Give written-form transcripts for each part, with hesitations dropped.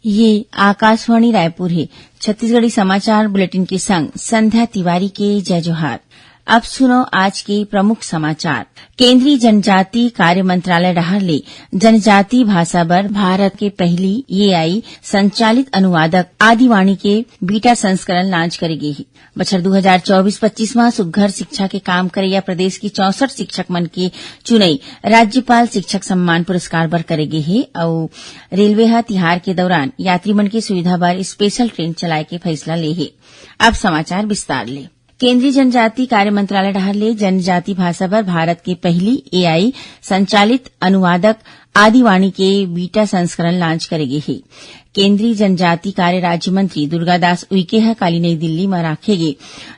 ये आकाशवाणी रायपुर है। छत्तीसगढ़ी समाचार बुलेटिन के संग संध्या तिवारी के जय जोहार। अब सुनो आज के प्रमुख समाचार। केंद्रीय जनजाति कार्य मंत्रालय डहर ले जनजाति भाषा बर भारत के पहली एआई संचालित अनुवादक आदिवाणी के बीटा संस्करण लॉन्च करेगी। बछर 2024-25 में सुघ्घर शिक्षा के काम करैया प्रदेश की 64 शिक्षक मन के चुनाई राज्यपाल शिक्षक सम्मान पुरस्कार बर करेगे है और रेलवे ह तिहार के दौरान यात्री मन की सुविधा बर स्पेशल ट्रेन चलाए के फैसला ले है। अब समाचार विस्तार ले। केंद्रीय जनजाति कार्य मंत्रालय डहर ले जनजाति भाषा पर भारत के पहली एआई संचालित अनुवादक आदिवाणी के बीटा संस्करण लॉन्च करेगे है। केंद्रीय जनजाति कार्य राज्य मंत्री दुर्गादास उइके ह काली नई दिल्ली में राखेगे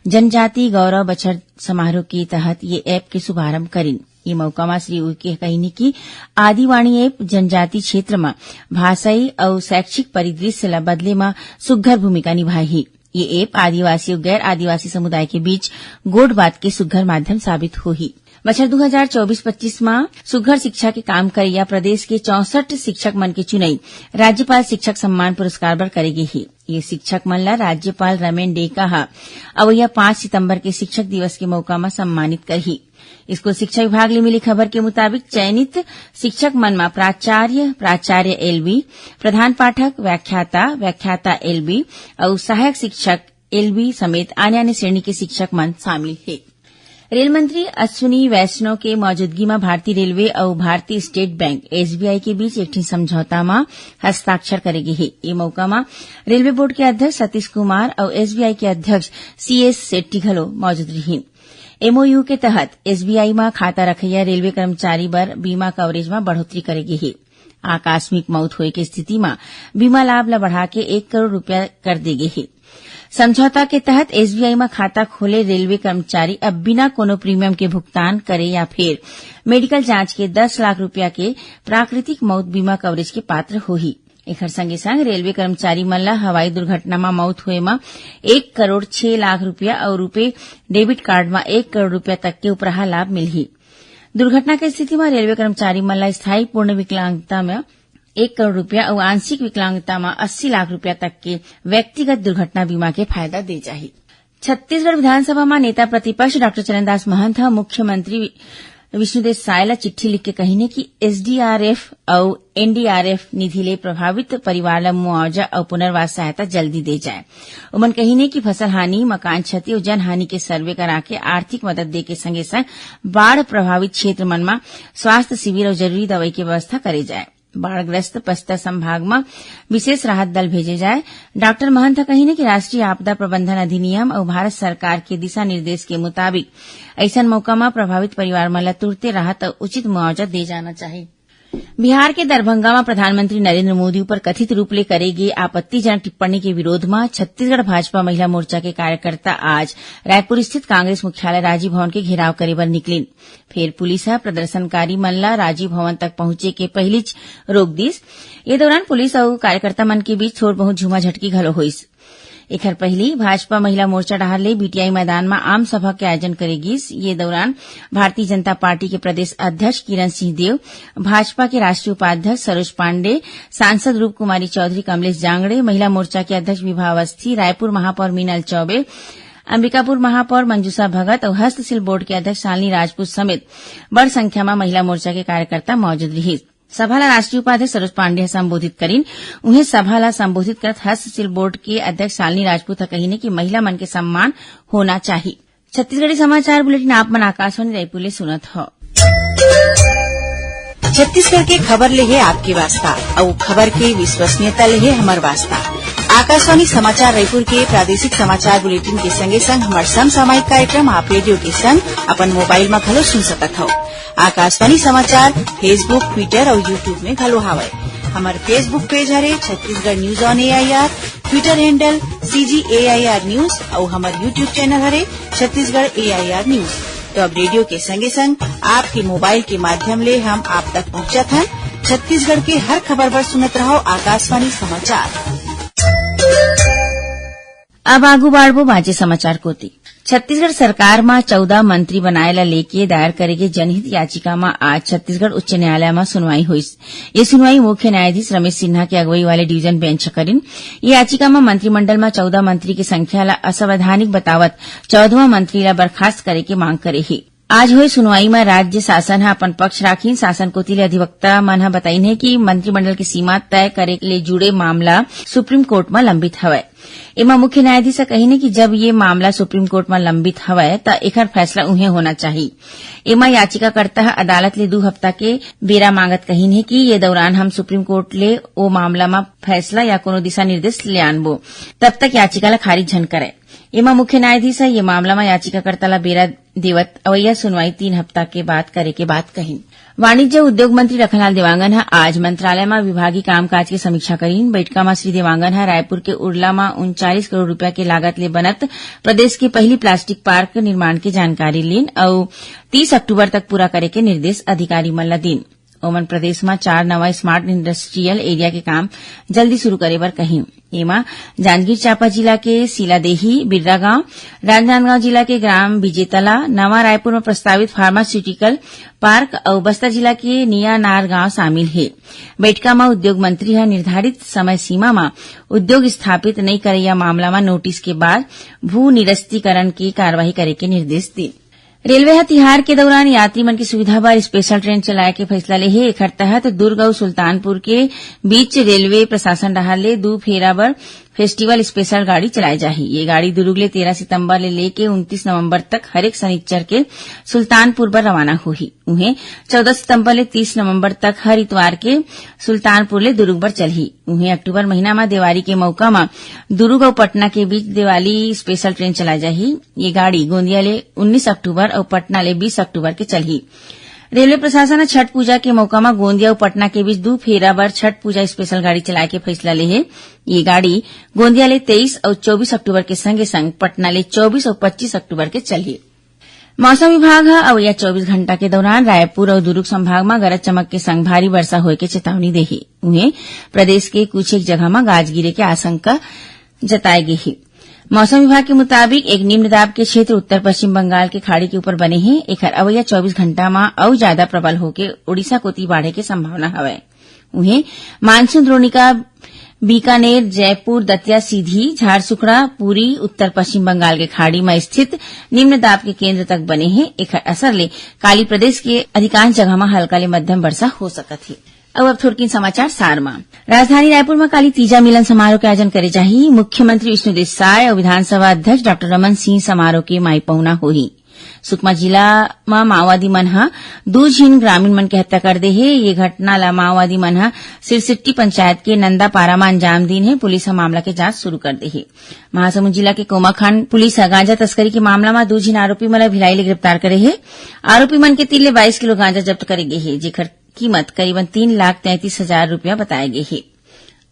जनजाति गौरव बछर समारोह के तहत ये ऐप के शुभारंभ करिन। ये मौका में श्री उइके कहिनी कि आदिवाणी ऐप जनजाति क्षेत्र में भाषाई और शैक्षिक परिदृश्य ला बदले में सुघ्घर भूमिका निभाही। ये ऐप आदिवासी और गैर आदिवासी समुदाय के बीच गोठ बात के सुघ्घर माध्यम साबित होही। बछर 2024-25 में सुघ्घर शिक्षा के काम करैया प्रदेश के 64 शिक्षक मन के चुनाई राज्यपाल शिक्षक सम्मान पुरस्कार बर करेगे है। ये शिक्षक मन ला राज्यपाल रमेन डेका ह अवैया 5 सितंबर के शिक्षक दिवस के मौका में सम्मानित करही। स्कूल शिक्षा विभाग ले मिली खबर के मुताबिक चयनित शिक्षक मन में प्राचार्य एलबी, प्रधान पाठक, व्याख्याता एलबी और सहायक शिक्षक एलबी समेत अन्य श्रेणी के शिक्षक मन शामिल है। रेल मंत्री अश्विनी वैष्णव के मौजूदगी में भारतीय रेलवे और भारतीय स्टेट बैंक एसबीआई के बीच एक समझौता में हस्ताक्षर करेगी है। ये मौका में रेलवे बोर्ड के अध्यक्ष सतीश कुमार और एसबीआई के अध्यक्ष सीएस शेट्टी घलो मौजूद रही। एमओयू के तहत एसबीआई में खाता रखैया रेलवे कर्मचारी बर बीमा कवरेज में बढ़ोतरी करेगी है। आकस्मिक मौत होए के स्थिति में बीमा लाभ ला बढ़ा के 1 करोड़ रुपया कर देगे है। समझौता के तहत एसबीआई में खाता खोले रेलवे कर्मचारी अब बिना कोनो प्रीमियम के भुगतान करे या फिर मेडिकल जांच के 10 लाख रुपया के प्राकृतिक मौत बीमा कवरेज के पात्र होही। एकर संगे संग रेलवे कर्मचारी मन ला हवाई दुर्घटना में मौत होए में 1 करोड़ 6 लाख रुपया और रुपे डेबिट कार्ड में 1 करोड़ रुपया तक के उपराहा लाभ मिलही। दुर्घटना के स्थिति में रेलवे कर्मचारी मन ला स्थायी पूर्ण विकलांगता में 1 करोड़ रुपया और आंशिक विकलांगता में 80 लाख रुपया तक के व्यक्तिगत दुर्घटना बीमा के फायदा दे जाही। छत्तीसगढ़ विधानसभा में नेता प्रतिपक्ष डॉक्टर चरणदास महंत मुख्यमंत्री विष्णुदेव साय ला चिट्ठी लिख के कहिने कि एसडीआरएफ और एनडीआरएफ निधि ले प्रभावित परिवार ला मुआवजा और पुनर्वास सहायता जल्दी दे जाए। उमन कहिने कि फसल हानि, मकान क्षति और जन हानि के सर्वे करा के आर्थिक मदद दे के संगे संग बाढ़ प्रभावित क्षेत्र मन में स्वास्थ्य शिविर और जरूरी दवाई की व्यवस्था करे जाए। बाढ़ग्रस्त बस्तर संभाग में विशेष राहत दल भेजे जाए। डॉक्टर महंत कहिने कि राष्ट्रीय आपदा प्रबंधन अधिनियम और भारत सरकार के दिशा निर्देश के मुताबिक ऐसा मौका में प्रभावित परिवार मन ला तुरते राहत और उचित मुआवजा दे जाना चाहिए। बिहार के दरभंगा में प्रधानमंत्री नरेंद्र मोदी पर कथित रूप ले करेगी आपत्तिजनक टिप्पणी के विरोध में छत्तीसगढ़ भाजपा महिला मोर्चा के कार्यकर्ता आज रायपुर स्थित कांग्रेस मुख्यालय राजीव भवन के घेराव करे बर निकलिन। फिर पुलिस प्रदर्शनकारी मन ला राजीव भवन तक पहुंचे के पहली रोक दिस। ये दौरान पुलिस और कार्यकर्ता मन के बीच थोड़ बहुत झुमा झटकी घलो होइस। एखर पहली भाजपा महिला मोर्चा डहर ले बीटीआई मैदान में आम सभा के आयोजन करेगी। ये दौरान भारतीय जनता पार्टी के प्रदेश अध्यक्ष किरण सिंह देव, भाजपा के राष्ट्रीय उपाध्यक्ष सरोज पांडे, सांसद रूप कुमारी चौधरी, कमलेश जांगड़े, महिला मोर्चा के अध्यक्ष विभा अवस्थी, रायपुर महापौर मीनल चौबे, अंबिकापुर महापौर मंजूषा भगत और हस्तशिल्प बोर्ड के अध्यक्ष शालिनी राजपूत समेत बड़ संख्या में महिला मोर्चा के कार्यकर्ता मौजूद रही। सभा ला राष्ट्रीय उपाध्यक्ष सरोज पांडे संबोधित करीन। उन्हें सभा ला संबोधित करत हस्तशिल्प बोर्ड के अध्यक्ष शालिनी राजपूत कहिने कि महिला मन के सम्मान होना चाहिए। छत्तीसगढ़ी समाचार बुलेटिन आप मन आकाशवाणी रायपुर ले सुनत हो। छत्तीसगढ़ के खबर ले है आपके वास्ता और खबर के विश्वसनीयता ले है हमार वास्ता। आकाशवाणी समाचार रायपुर के प्रादेशिक समाचार बुलेटिन के संगे संग हमार समसामयिक कार्यक्रम आप रेडियो के संग अपन मोबाइल में घलो सुन सकत हो। आकाशवाणी समाचार फेसबुक, ट्विटर और यूट्यूब में घलो हावय। हमार फेसबुक पेज हरे Chhattisgarh news on AIR, Twitter handle CGAIR news और हमार यूट्यूब चैनल हरे छत्तीसगढ़ AIR न्यूज। तो अब रेडियो के संगे संग आपके मोबाइल के माध्यम ले हम आप तक पहुंचत हन। छत्तीसगढ़ के हर खबर पर सुनत रहो आकाशवाणी समाचार। अब आगू बाढ़बो बाँचे समाचार कोती। छत्तीसगढ़ सरकार में 14 मंत्री बनाएला लेके दायर करेगे जनहित याचिका में आज छत्तीसगढ़ उच्च न्यायालय में सुनवाई हुई। ये सुनवाई मुख्य न्यायाधीश रमेश सिन्हा की अगुवाई वाले डिवीजन बेंच करीन। ये याचिका में मंत्रिमंडल में 14 मंत्री की संख्या ला असंवैधानिक बतावत 14वां मंत्री ला बर्खास्त करे के मांग करे है। आज हुई सुनवाई में राज्य शासन हा अपन पक्ष राखीन। शासन कोती अधिवक्ता मन हा बताइन है कि मंत्रिमंडल की सीमा तय करे ले जुड़े मामला सुप्रीम कोर्ट में लंबित हवय। एमा मुख्य न्यायाधीश कहिने कि जब ये मामला सुप्रीम कोर्ट में लंबित हवय त एकर फैसला उन्हें होना चाहिए। एमा याचिकाकर्ता अदालत ले 2 हफ्ता के बेरा मांगत कहिन है कि ये दौरान हम सुप्रीम कोर्ट ले ओ मामला में फैसला या कोनो दिशा निर्देश ले आनबो, तब तक याचिका ला खारिज झन करे। एमा मुख्य न्यायाधीश ये मामला में याचिकाकर्ता ला बेरा देवत अवैया सुनवाई 3 हफ्ता के बाद करे के बात कहिन। वाणिज्य उद्योग मंत्री रखनलाल देवांगन हा आज मंत्रालय में विभागीय कामकाज की समीक्षा करीन। बैठका में श्री देवांगन हा रायपुर के उरला में 39 करोड़ रुपया के लागत ले बनत प्रदेश के पहली प्लास्टिक पार्क निर्माण की जानकारी लीन और 30 अक्टूबर तक पूरा करे के निर्देश अधिकारी मन ला दीन। ओमन प्रदेश में 4 नवा स्मार्ट इंडस्ट्रियल एरिया के काम जल्दी शुरू करे बर कहीं। एमा जांजगीर चांपा जिला के सीलादेही, बिर्रा गांव, राजनांदगांव जिला के ग्राम विजेतला, नवा रायपुर में प्रस्तावित फार्मास्यूटिकल पार्क और बस्तर जिला के नियानार गांव शामिल है। बैठका में उद्योग मंत्री हा निर्धारित समय सीमा में उद्योग स्थापित नहीं करैया मामला में नोटिस के बाद भू निरस्तीकरण की कार्यवाही करे के निर्देश दी। रेलवे हा तिहार के दौरान यात्री मन की सुविधा बर स्पेशल ट्रेन चलाए के फैसला ले हे। एखर तहत दुर्ग और सुल्तानपुर के बीच रेलवे प्रशासन डहार ले 2 फेरा बर फेस्टिवल स्पेशल गाड़ी चलाए जाही। ये गाड़ी दुर्ग ले 13 सितंबर ले लेके 29 नवंबर तक हरेक शनिचर के सुल्तानपुर पर रवाना होही। उन्हें 14 सितंबर ले 30 नवंबर तक हर इतवार के सुल्तानपुर ले दुर्ग बर चलही। उन्हें अक्टूबर महीना में दिवाली के मौका में दुर्ग और पटना के बीच दिवाली स्पेशल ट्रेन चलाई जाही। ये गाड़ी गोंदिया ले 19 अक्टूबर और पटना ले 20 अक्टूबर के चलही। रेलवे प्रशासन छठ पूजा के मौका में गोंदिया और पटना के बीच 2 फेरा बर छठ पूजा स्पेशल गाड़ी चलाए के फैसला ले है। ये गाड़ी गोंदिया ले 23 और 24 अक्टूबर के संगे संग पटना ले 24 और 25 अक्टूबर के चलही। मौसम विभाग अवैया 24 घंटा के दौरान रायपुर और दुर्ग संभाग में गरज चमक के संग भारी वर्षा होए के चेतावनी देही। उन्हें प्रदेश के कुछ एक जगह में गाज गिरे के आशंका जताई गई है। मौसम विभाग के मुताबिक एक निम्न दाब के क्षेत्र उत्तर पश्चिम बंगाल के खाड़ी के ऊपर बने हैं। एखर अवैया 24 घंटा में और ज्यादा प्रबल होके ओडिशा कोती बाढ़े के संभावना हवय। उन्हें मानसून द्रोणिका बीकानेर, जयपुर, दतिया, सीधी, झारसुगड़ा, पुरी उत्तर पश्चिम बंगाल के खाड़ी में स्थित निम्न दाब के केंद्र तक बने हैं। एखर असर ले काली प्रदेश के अधिकांश जगह में हल्का ले मध्यम वर्षा हो सकत है। अब थोड़किन समाचार सार में। राजधानी रायपुर में काली तीजा मिलन समारोह के आयोजन करे जाही। मुख्यमंत्री विष्णुदेव साय और विधानसभा अध्यक्ष डॉ रमन सिंह समारोह के माई पहुना होही। सुकमा जिला में माओवादी मन हा 2 झीन ग्रामीण मन के हत्या कर दे है। ये घटना ला माओवादी मन हा सिरसिट्टी पंचायत के नंदापारा में अंजाम दीन है। पुलिस मामला के जांच शुरू कर दे है। महासमुंद जिला के कोमाखान पुलिस गांजा तस्करी के मामला में 2 झीन आरोपी मन भिलाई ले गिरफ्तार करे है। आरोपी मन के तिल्ले 22 किलो गांजा जब्त करे गे है, जेकर कीमत करीबन 3,33,000 रुपया बताए गए है।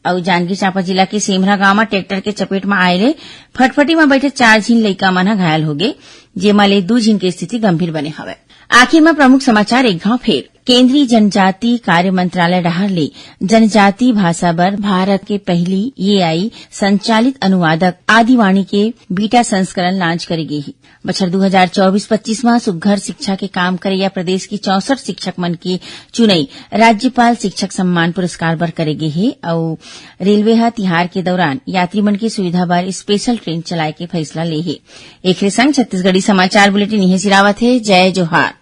और जांजगीर चांपा जिला के सेमरा गांव में ट्रैक्टर के चपेट में आए ले फटफटी में बैठे 4 झीन लइका मन घायल हो गए, जेमा ले 2 झीन की स्थिति गंभीर बने हवे। आखिर में प्रमुख समाचार एक घाव फेर। केंद्रीय जनजाति कार्य मंत्रालय डहार ले जनजाति भाषा बर भारत के पहली एआई संचालित अनुवादक आदिवाणी के बीटा संस्करण लॉन्च करेगी। बछर 2024-25 में सुघ्घर शिक्षा के काम करैया प्रदेश की 64 शिक्षक मन की चुनई राज्यपाल शिक्षक सम्मान पुरस्कार बर करेगे है। और रेलवे हा तिहार के दौरान यात्री मन की सुविधा बर स्पेशल ट्रेन चलाए के फैसला ले है। एक संग छत्तीसगढ़ी समाचार बुलेटिन यही सिरावत है। जय जोहार।